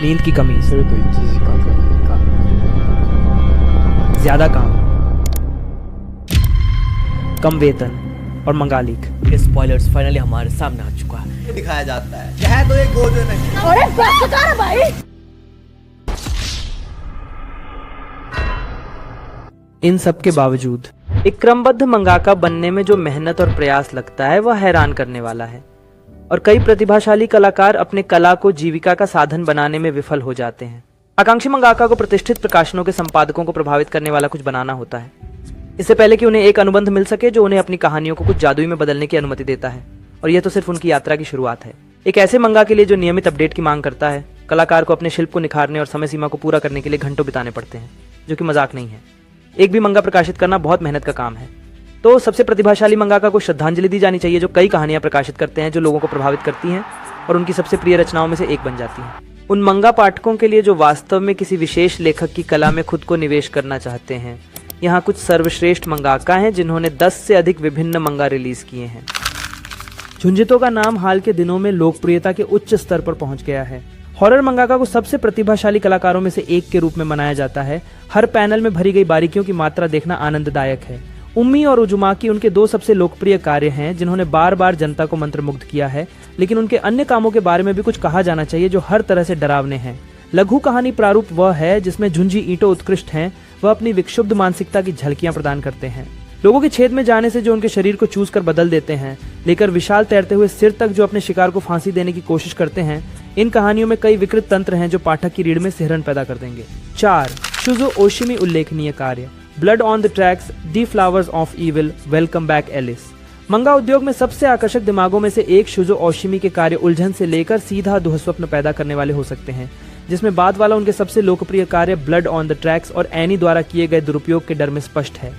नींद की कमी, すると1時間か2時間 ज्यादा काम, कम वेतन और मंगा लीक। ये स्पॉयलर्स फाइनली हमारे सामने आ चुका है। दिखाया जाता है यह तो एक गोजो नहीं। अरे बस कर भाई। इन सब के बावजूद एक क्रमबद्ध मंगाका बनने में जो मेहनत और प्रयास लगता है वह हैरान करने वाला है, और कई प्रतिभाशाली कलाकार अपने कला को जीविका का साधन बनाने में विफल हो जाते हैं। आकांक्षी मंगाका को प्रतिष्ठित प्रकाशनों के संपादकों को प्रभावित करने वाला कुछ बनाना होता है, इससे पहले कि उन्हें एक अनुबंध मिल सके जो उन्हें अपनी कहानियों को कुछ जादुई में बदलने की अनुमति देता है। और यह तो सिर्फ उनकी यात्रा की शुरुआत है। एक ऐसे मंगा के लिए जो नियमित अपडेट की मांग करता है, कलाकार को अपने शिल्प को निखारने और समय सीमा को पूरा करने के लिए घंटों बिताने पड़ते हैं, जो कि मजाक नहीं है। एक भी मंगा प्रकाशित करना बहुत मेहनत का काम है। तो सबसे प्रतिभाशाली मंगाका को श्रद्धांजलि दी जानी चाहिए जो कई कहानियां प्रकाशित करते हैं जो लोगों को प्रभावित करती हैं और उनकी सबसे प्रिय रचनाओं में से एक बन जाती हैं। उन मंगा पाठकों के लिए जो वास्तव में किसी विशेष लेखक की कला में खुद को निवेश करना चाहते हैं, यहाँ कुछ सर्वश्रेष्ठ मंगाका हैं जिन्होंने 10 से अधिक विभिन्न मंगा रिलीज किए हैं। झुंझितो का नाम हाल के दिनों में लोकप्रियता के उच्च स्तर पर पहुंच गया है। हॉरर मंगाका को सबसे प्रतिभाशाली कलाकारों में से एक के रूप में मनाया जाता है। हर पैनल में भरी गई बारीकियों की मात्रा देखना आनंददायक है। उम्मी और उजुमाकी उनके दो सबसे लोकप्रिय कार्य हैं जिन्होंने बार बार जनता को मंत्रमुग्ध किया है, लेकिन उनके अन्य कामों के बारे में भी कुछ कहा जाना चाहिए जो हर तरह से डरावने हैं। लघु कहानी प्रारूप वह है जिसमें झुंझी ईंटो उत्कृष्ट हैं। वह अपनी विक्षुब्ध मानसिकता की झलकियां प्रदान करते हैं, लोगों के छेद में जाने से जो उनके शरीर को चूस कर बदल देते हैं, लेकर विशाल तैरते हुए सिर तक जो अपने शिकार को फांसी देने की कोशिश करते हैं। इन कहानियों में कई विकृत तंत्र हैं जो पाठक की रीढ़ में सिहरन पैदा कर देंगे। 4. शुजो ओशिमी उल्लेखनीय कार्य, blood on the tracks, the flowers of evil, welcome back Alice. Manga उद्योग में सबसे आकर्षक दिमागों में से एक शुजो ओशिमी के कार्य उलझन से लेकर सीधा दुःस्वप्न पैदा करने वाले हो सकते हैं, जिसमें बाद वाला उनके सबसे लोकप्रिय कार्य ब्लड ऑन द ट्रैक्स और एनी द्वारा किए गए दुरुपयोग के डर में स्पष्ट है।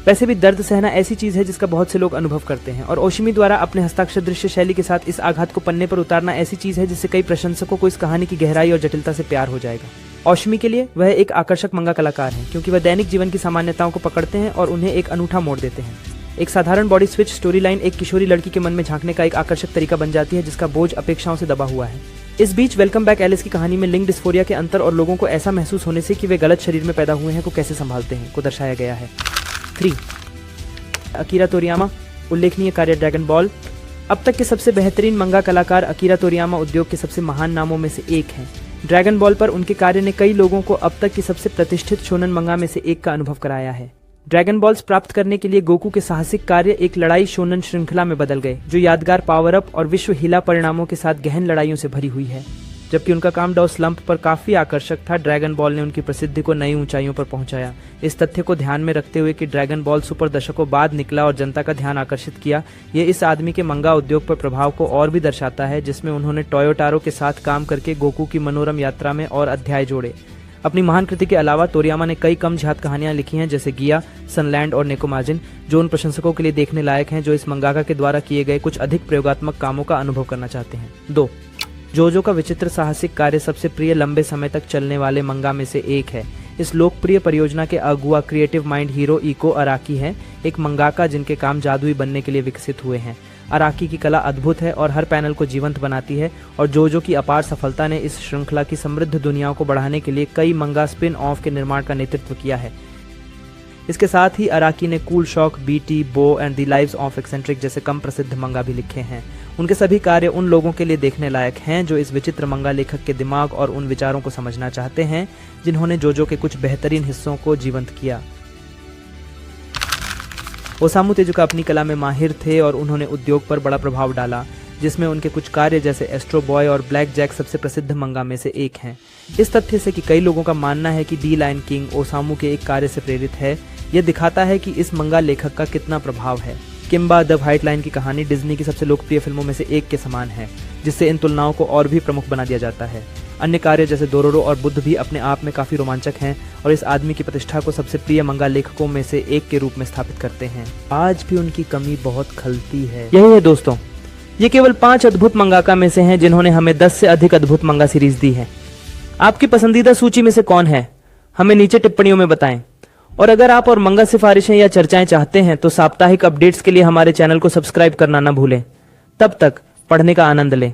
वैसे भी दर्द सहना ऐसी चीज है जिसका बहुत से लोग अनुभव करते हैं, और ओशिमी द्वारा अपने हस्ताक्षर दृश्य शैली के साथ इस आघात को पन्ने पर उतारना ऐसी चीज है जिससे कई प्रशंसकों को इस कहानी की गहराई और जटिलता से प्यार हो जाएगा। ओशिमी के लिए वह एक आकर्षक मंगा कलाकार हैं क्योंकि वह दैनिक जीवन की सामान्यताओं को पकड़ते हैं और उन्हें एक अनूठा मोड़ देते हैं। एक साधारण बॉडी स्विच स्टोरी लाइन एक किशोरी लड़की के मन में झांकने का एक आकर्षक तरीका बन जाती है जिसका बोझ अपेक्षाओं से दबा हुआ है। इस बीच वेलकम बैक एलिस की कहानी में लिंग डिस्फोरिया के अंतर और लोगों को ऐसा महसूस होने से कि वे गलत शरीर में पैदा हुए हैं को कैसे संभालते हैं को दर्शाया गया है। 3. अकीरा तोरियामा उल्लेखनीय कार्य ड्रैगन बॉल। अब तक के सबसे बेहतरीन मंगा कलाकार अकीरा तोरियामा उद्योग के सबसे महान नामों में से एक हैं। ड्रैगन बॉल पर उनके कार्य ने कई लोगों को अब तक की सबसे प्रतिष्ठित शोनन मंगा में से एक का अनुभव कराया है। ड्रैगन बॉल्स प्राप्त करने के लिए गोकू के साहसिक कार्य एक लड़ाई शोनन श्रृंखला में बदल गए जो यादगार पावर अप और विश्व हिला परिणामों के साथ गहन लड़ाइयों से भरी हुई है। जबकि उनका काम डाउ स्लंप पर काफी आकर्षक था, ड्रैगन बॉल ने उनकी प्रसिद्धि को नई ऊंचाइयों पर पहुंचाया। इस तथ्य को ध्यान में रखते हुए कि ड्रैगन बॉल सुपर दशकों बाद निकला और जनता का ध्यान आकर्षित किया, ये इस आदमी के मंगा उद्योग पर प्रभाव को और भी दर्शाता है जिसमें उन्होंने टोयोटारो के साथ काम करके गोकू की मनोरम यात्रा में और अध्याय जोड़े। अपनी महान कृति के अलावा तोरियामा ने कई कम झात कहानियां लिखी हैं जैसे गिया, सनलैंड और नेकोमाजिन, जो उन प्रशंसकों के लिए देखने लायक हैं जो इस मंगाका के द्वारा किए गए कुछ अधिक प्रयोगात्मक कामों का अनुभव करना चाहते हैं। 2. जोजो का विचित्र साहसिक कार्य सबसे प्रिय लंबे समय तक चलने वाले मंगा में से एक है। इस लोकप्रिय परियोजना के अगुआ creative mind Hirohiko Araki हैं, एक मंगाका जिनके काम जादुई बनने के लिए विकसित हुए हैं। अराकी की कला अद्भुत है और हर पैनल को जीवंत बनाती है, और जोजो की अपार सफलता ने इस श्रृंखला की समृद्ध दुनियाओं को बढ़ाने के लिए कई मंगा स्पिन ऑफ के निर्माण का नेतृत्व किया है। इसके साथ ही अराकी ने cool shock, BT, bow and the lives of eccentric जैसे कम प्रसिद्ध मंगा भी लिखे हैं। उनके सभी कार्य उन लोगों के लिए देखने लायक हैं जो इस विचित्र मंगा लेखक के दिमाग और उन विचारों को समझना चाहते हैं जिन्होंने जोजो के कुछ बेहतरीन हिस्सों को जीवंत किया। ओसामू तेजुका अपनी कला में माहिर थे और उन्होंने उद्योग पर बड़ा प्रभाव डाला, जिसमें उनके कुछ कार्य जैसे एस्ट्रो बॉय और ब्लैक जैक सबसे प्रसिद्ध मंगा में से एक हैं। इस तथ्य से कि कई लोगों का मानना है कि दी लायन किंग ओसामू के एक कार्य से प्रेरित है, यह दिखाता है कि इस मंगा लेखक का कितना प्रभाव है। किम्बा द व्हाइट लाइन की कहानी डिज्नी की सबसे लोकप्रिय फिल्मों में से एक के समान है, जिससे इन तुलनाओं को और भी प्रमुख बना दिया जाता है। अन्य कार्य जैसे दोरोरो और बुद्ध भी अपने आप में काफी रोमांचक हैं और इस आदमी की प्रतिष्ठा को सबसे प्रिय मंगा लेखकों में से एक के रूप में स्थापित करते हैं। आज भी उनकी कमी बहुत खलती है। यही है दोस्तों, ये केवल 5 अद्भुत मंगाका में से हैं जिन्होंने हमें 10 से अधिक अद्भुत मंगा सीरीज दी है। आपकी पसंदीदा सूची में से कौन है, हमें नीचे टिप्पणियों में बताएं। और अगर आप और मंगा सिफारिशें या चर्चाएं चाहते हैं तो साप्ताहिक अपडेट्स के लिए हमारे चैनल को सब्सक्राइब करना न भूलें। तब तक पढ़ने का आनंद लें।